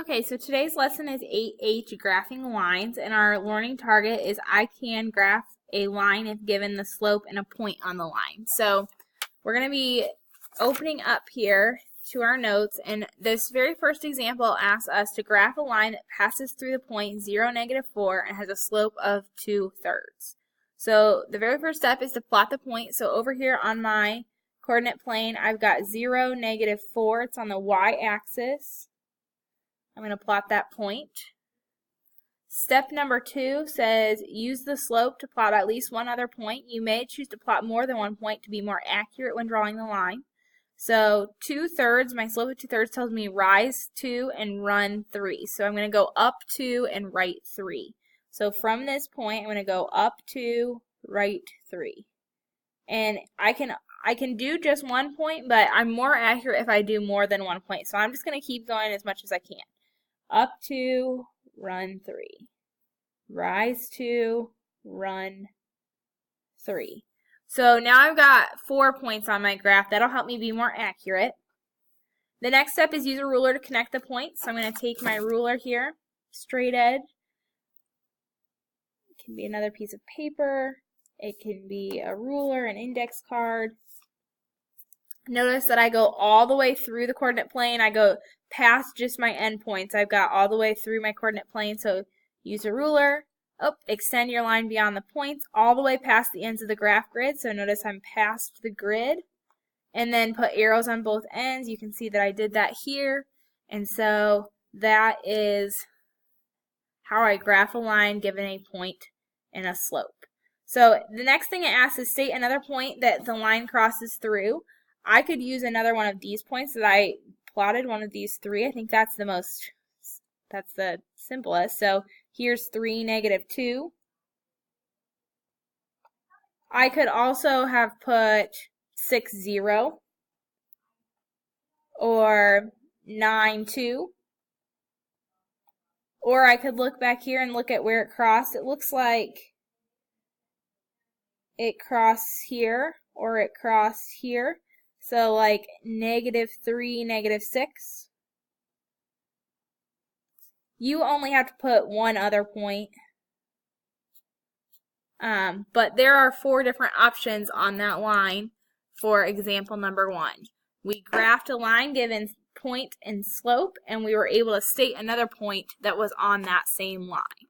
Okay, so today's lesson is 8H, graphing lines, and our learning target is I can graph a line if given the slope and a point on the line. So we're going to be opening up here to our notes, and this very first example asks us to graph a line that passes through the point 0, -4 and has a slope of 2/3. So the very first step is to plot the point. So over here on my coordinate plane, I've got 0, -4. It's on the y-axis. I'm going to plot that point. Step number 2 says use the slope to plot at least one other point. You may choose to plot more than one point to be more accurate when drawing the line. So 2/3, my slope of 2/3 tells me rise 2 and run 3. So I'm going to go up 2 and right 3. So from this point, I'm going to go up 2, right 3. And I can do just one point, but I'm more accurate if I do more than one point. So I'm just going to keep going as much as I can. Up 2, run 3. Rise 2, run 3. So now I've got 4 points on my graph. That'll help me be more accurate. The next step is use a ruler to connect the points. So I'm going to take my ruler here, straight edge. It can be another piece of paper. It can be a ruler, an index card. Notice that I go all the way through the coordinate plane. I go past just my endpoints. I've got all the way through my coordinate plane. So use a ruler. Extend your line beyond the points all the way past the ends of the graph grid. So notice I'm past the grid. And then put arrows on both ends. You can see that I did that here. And so that is how I graph a line given a point and a slope. So the next thing it asks is state another point that the line crosses through. I could use another one of these points that I plotted, one of these 3. I think that's the simplest. So here's 3, -2. I could also have put 6, 0 or 9, 2. Or I could look back here and look at where it crossed. It looks like it crossed here or it crossed here. So like -3, -6. You only have to put one other point. But there are 4 different options on that line for example number 1. We graphed a line given point and slope, and we were able to state another point that was on that same line.